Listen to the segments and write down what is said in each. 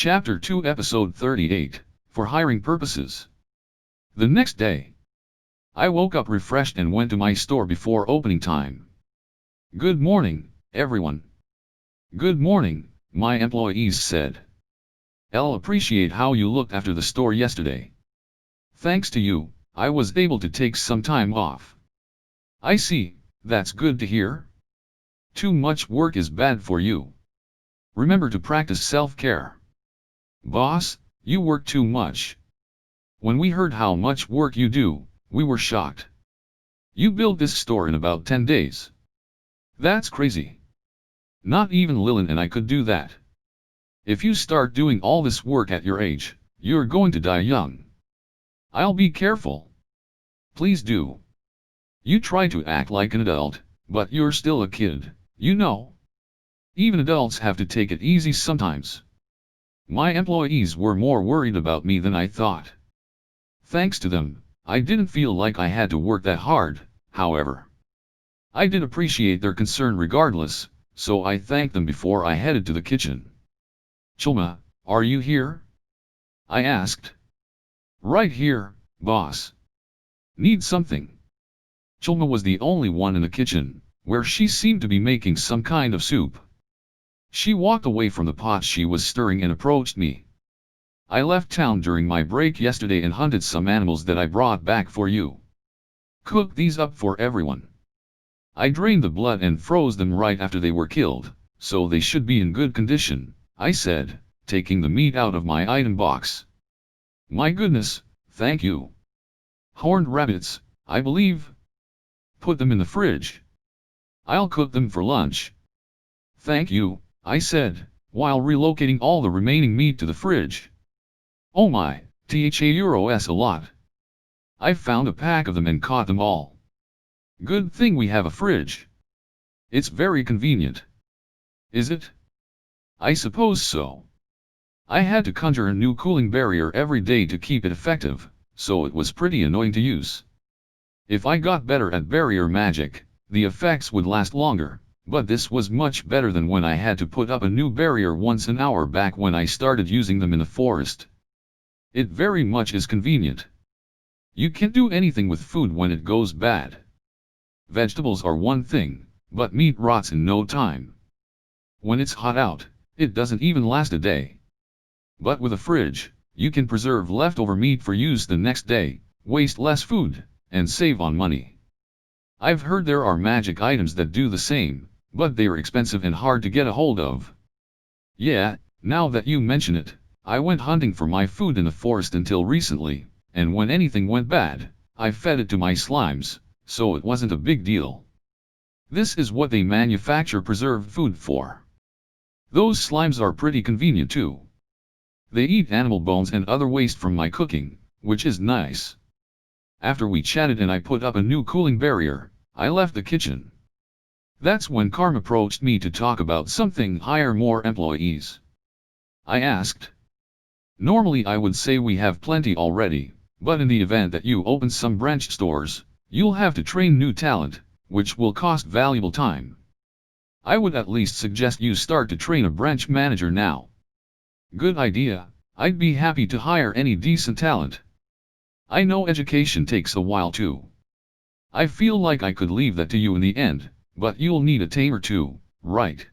Chapter 2 Episode 38, For Hiring Purposes. The next day, I woke up refreshed and went to my store before opening time. "Good morning, everyone." "Good morning," my employees said. "I'll appreciate how you looked after the store yesterday. Thanks to you, I was able to take some time off." "I see, that's good to hear. Too much work is bad for you. Remember to practice self-care." "Boss, you work too much. When we heard how much work you do, we were shocked. You built this store in about 10 days. That's crazy. Not even Lillian and I could do that. If you start doing all this work at your age, you're going to die young." "I'll be careful." "Please do. You try to act like an adult, but you're still a kid, you know. Even adults have to take it easy sometimes." My employees were more worried about me than I thought. Thanks to them, I didn't feel like I had to work that hard, however. I did appreciate their concern regardless, so I thanked them before I headed to the kitchen. "Chulma, are you here?" I asked. "Right here, boss. Need something?" Chulma was the only one in the kitchen, where she seemed to be making some kind of soup. She walked away from the pot she was stirring and approached me. "I left town during my break yesterday and hunted some animals that I brought back for you. Cook these up for everyone. I drained the blood and froze them right after they were killed, so they should be in good condition," I said, taking the meat out of my item box. "My goodness, thank you. Horned rabbits, I believe? Put them in the fridge. I'll cook them for lunch." "Thank you," I said, while relocating all the remaining meat to the fridge. "Oh my, euros a lot. I found a pack of them and caught them all. Good thing we have a fridge. It's very convenient." "Is it?" "I suppose so. I had to conjure a new cooling barrier every day to keep it effective, so it was pretty annoying to use. If I got better at barrier magic, the effects would last longer, but this was much better than when I had to put up a new barrier once an hour back when I started using them in the forest. It very much is convenient. You can't do anything with food when it goes bad. Vegetables are one thing, but meat rots in no time. When it's hot out, it doesn't even last a day. But with a fridge, you can preserve leftover meat for use the next day, waste less food, and save on money. I've heard there are magic items that do the same, but they're expensive and hard to get a hold of." "Yeah, now that you mention it, I went hunting for my food in the forest until recently, and when anything went bad, I fed it to my slimes, so it wasn't a big deal. This is what they manufacture preserved food for. Those slimes are pretty convenient too. They eat animal bones and other waste from my cooking, which is nice." After we chatted and I put up a new cooling barrier, I left the kitchen. That's when Carm approached me to talk about something. "Hire more employees?" I asked. "Normally I would say we have plenty already, but in the event that you open some branch stores, you'll have to train new talent, which will cost valuable time. I would at least suggest you start to train a branch manager now." "Good idea, I'd be happy to hire any decent talent. I know education takes a while too. I feel like I could leave that to you in the end, but you'll need a tamer too, right?"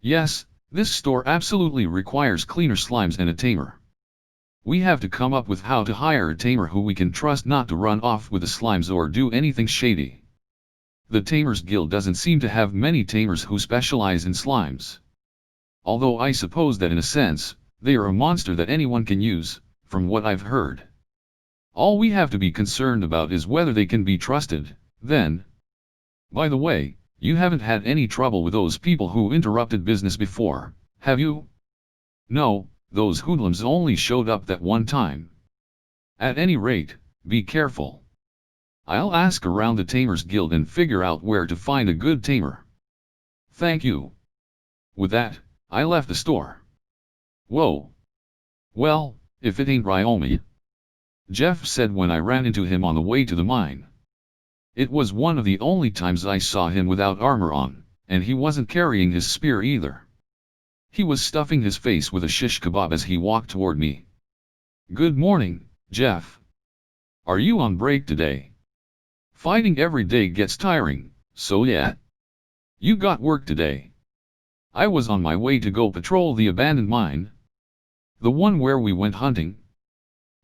"Yes, this store absolutely requires cleaner slimes and a tamer. We have to come up with how to hire a tamer who we can trust not to run off with the slimes or do anything shady. The Tamers Guild doesn't seem to have many tamers who specialize in slimes. Although I suppose that in a sense, they are a monster that anyone can use, from what I've heard. All we have to be concerned about is whether they can be trusted, then. By the way, you haven't had any trouble with those people who interrupted business before, have you?" "No, those hoodlums only showed up that one time. At any rate, be careful. I'll ask around the Tamers Guild and figure out where to find a good tamer." "Thank you." With that, I left the store. "Whoa. Well, if it ain't Ryoma," Jeff said when I ran into him on the way to the mine. It was one of the only times I saw him without armor on, and he wasn't carrying his spear either. He was stuffing his face with a shish kebab as he walked toward me. "Good morning, Jeff. Are you on break today? Fighting every day gets tiring, so yeah. You got work today?" I was on my way to go patrol the abandoned mine. "The one where we went hunting?"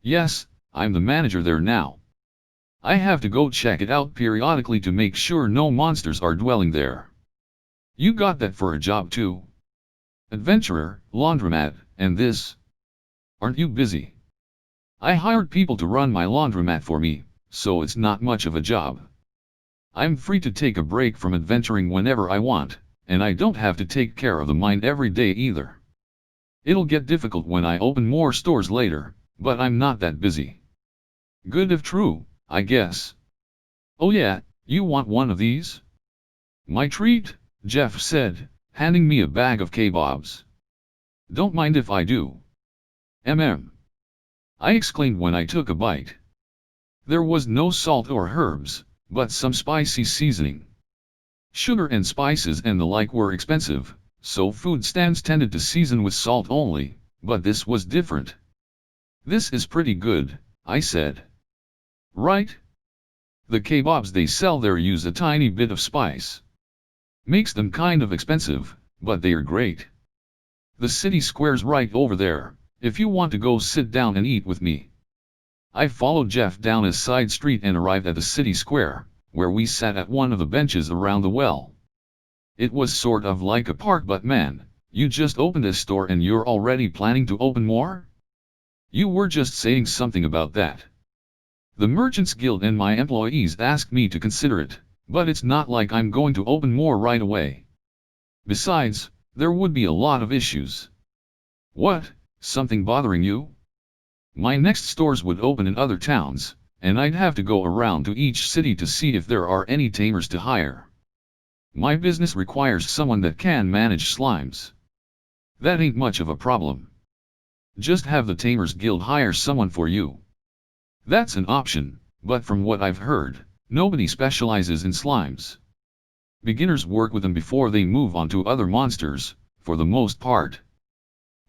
"Yes, I'm the manager there now. I have to go check it out periodically to make sure no monsters are dwelling there." "You got that for a job too? Adventurer, laundromat, and this? Aren't you busy?" "I hired people to run my laundromat for me, so it's not much of a job. I'm free to take a break from adventuring whenever I want, and I don't have to take care of the mine every day either. It'll get difficult when I open more stores later, but I'm not that busy." "Good if true, I guess. Oh yeah, you want one of these?" "My treat," Jeff said, handing me a bag of kebabs. "Don't mind if I do." I exclaimed when I took a bite. There was no salt or herbs, but some spicy seasoning. Sugar and spices and the like were expensive, so food stands tended to season with salt only, but this was different. "This is pretty good," I said. "Right? The kebabs they sell there use a tiny bit of spice. Makes them kind of expensive, but they are great. The city square's right over there, if you want to go sit down and eat with me." I followed Jeff down a side street and arrived at the city square, where we sat at one of the benches around the well. It was sort of like a park, but man, you just opened a store and you're already planning to open more? "You were just saying something about that. The Merchants Guild and my employees asked me to consider it, but it's not like I'm going to open more right away. Besides, there would be a lot of issues." "What, something bothering you?" "My next stores would open in other towns, and I'd have to go around to each city to see if there are any tamers to hire. My business requires someone that can manage slimes. That ain't much of a problem. Just have the Tamers Guild hire someone for you." "That's an option, but from what I've heard, nobody specializes in slimes. Beginners work with them before they move on to other monsters, for the most part.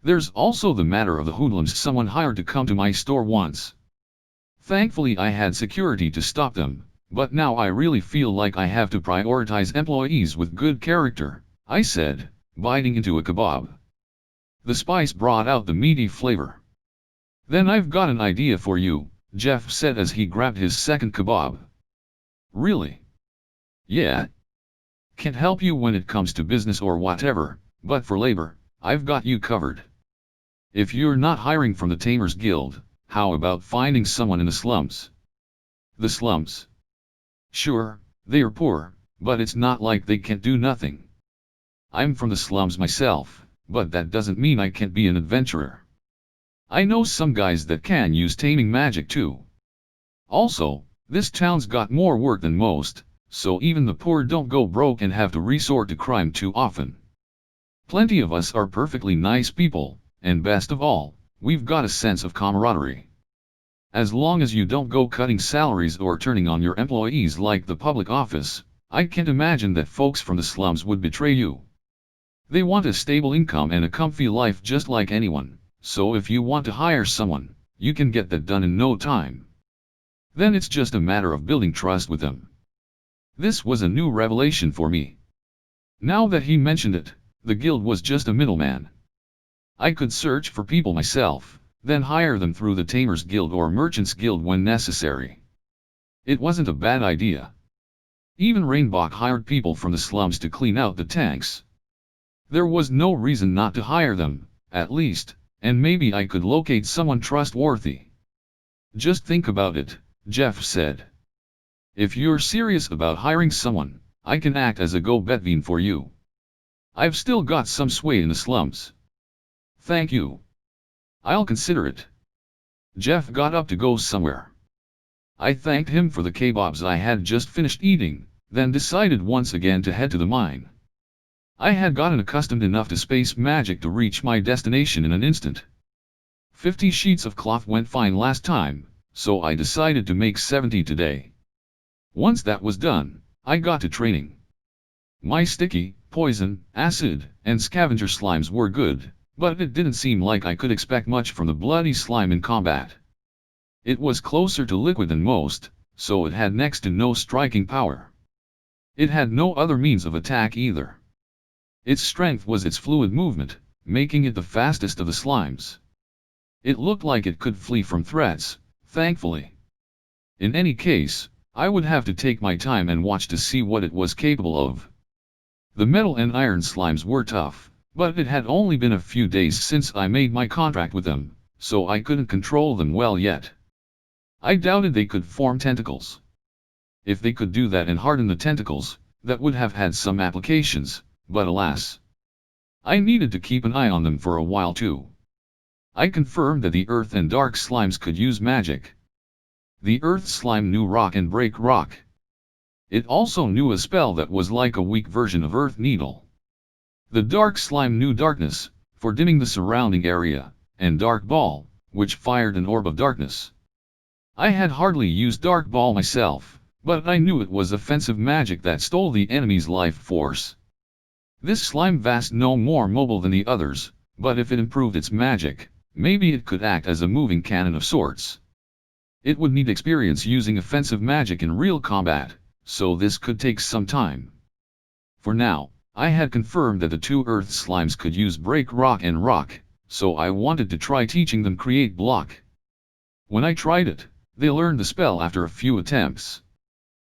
There's also the matter of the hoodlums someone hired to come to my store once. Thankfully I had security to stop them, but now I really feel like I have to prioritize employees with good character," I said, biting into a kebab. The spice brought out the meaty flavor. "Then I've got an idea for you," Jeff said as he grabbed his second kebab. "Really?" "Yeah. Can't help you when it comes to business or whatever, but for labor, I've got you covered. If you're not hiring from the Tamers Guild, how about finding someone in the slums?" "The slums? Sure, they are poor, but it's not like they can't do nothing. I'm from the slums myself, but that doesn't mean I can't be an adventurer. I know some guys that can use taming magic too. Also, this town's got more work than most, so even the poor don't go broke and have to resort to crime too often. Plenty of us are perfectly nice people, and best of all, we've got a sense of camaraderie. As long as you don't go cutting salaries or turning on your employees like the public office, I can't imagine that folks from the slums would betray you. They want a stable income and a comfy life just like anyone, so if you want to hire someone, you can get that done in no time. Then it's just a matter of building trust with them." This was a new revelation for me. Now that he mentioned it, the guild was just a middleman. I could search for people myself, then hire them through the Tamers Guild or Merchants Guild when necessary. It wasn't a bad idea. Even Rainbach hired people from the slums to clean out the tanks. There was no reason not to hire them, at least, and maybe I could locate someone trustworthy. "Just think about it," Jeff said. "If you're serious about hiring someone, I can act as a go-between for you. I've still got some sway in the slums." "Thank you. I'll consider it." Jeff got up to go somewhere. I thanked him for the kebabs I had just finished eating, then decided once again to head to the mine. I had gotten accustomed enough to space magic to reach my destination in an instant. 50 sheets of cloth went fine last time, so I decided to make 70 today. Once that was done, I got to training. My sticky, Poison, acid, and scavenger slimes were good, but it didn't seem like I could expect much from the bloody slime in combat. It was closer to liquid than most, so it had next to no striking power. It had no other means of attack either. Its strength was its fluid movement, making it the fastest of the slimes. It looked like it could flee from threats, thankfully. In any case, I would have to take my time and watch to see what it was capable of. The metal and iron slimes were tough, but it had only been a few days since I made my contract with them, so I couldn't control them well yet. I doubted they could form tentacles. If they could do that and harden the tentacles, that would have had some applications, but alas. I needed to keep an eye on them for a while too. I confirmed that the earth and dark slimes could use magic. The earth slime knew rock and break rock. It also knew a spell that was like a weak version of Earth Needle. The dark slime knew darkness, for dimming the surrounding area, and dark ball, which fired an orb of darkness. I had hardly used dark ball myself, but I knew it was offensive magic that stole the enemy's life force. This slime was no more mobile than the others, but if it improved its magic, maybe it could act as a moving cannon of sorts. It would need experience using offensive magic in real combat, so this could take some time. For now, I had confirmed that the two earth slimes could use break rock and rock, so I wanted to try teaching them create block. When I tried it, they learned the spell after a few attempts.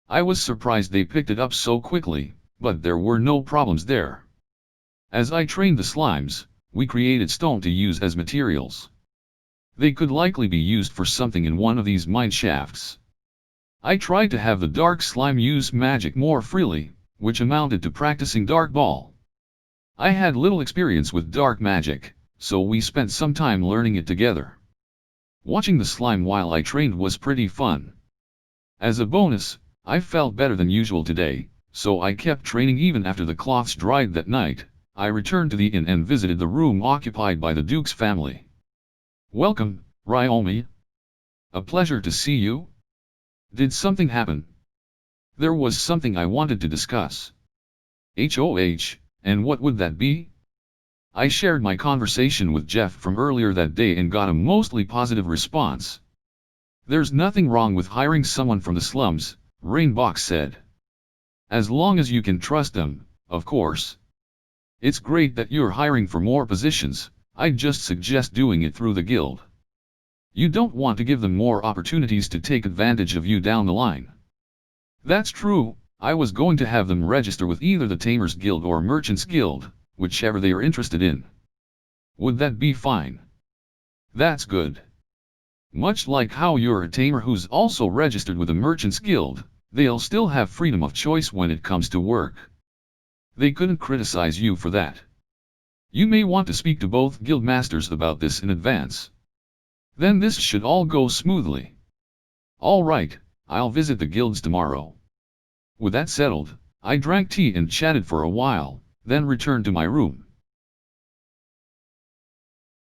I was surprised they picked it up so quickly, but there were no problems there. As I trained the slimes, we created stone to use as materials. They could likely be used for something in one of these mine shafts. I tried to have the dark slime use magic more freely, which amounted to practicing dark ball. I had little experience with dark magic, so we spent some time learning it together. Watching the slime while I trained was pretty fun. As a bonus, I felt better than usual today, so I kept training even after the cloths dried that night. I returned to the inn and visited the room occupied by the Duke's family. "Welcome, Ryoma. A pleasure to see you. Did something happen?" "There was something I wanted to discuss." "HOH, and what would that be?" I shared my conversation with Jeff from earlier that day and got a mostly positive response. "There's nothing wrong with hiring someone from the slums," Rainbox said. "As long as you can trust them, of course. It's great that you're hiring for more positions. I'd just suggest doing it through the guild. You don't want to give them more opportunities to take advantage of you down the line." "That's true, I was going to have them register with either the Tamers Guild or Merchants Guild, whichever they are interested in." "Would that be fine?" "That's good. Much like how you're a tamer who's also registered with the Merchants Guild, they'll still have freedom of choice when it comes to work. They couldn't criticize you for that. You may want to speak to both guild masters about this in advance. Then this should all go smoothly." "All right, I'll visit the guilds tomorrow." With that settled, I drank tea and chatted for a while, then returned to my room.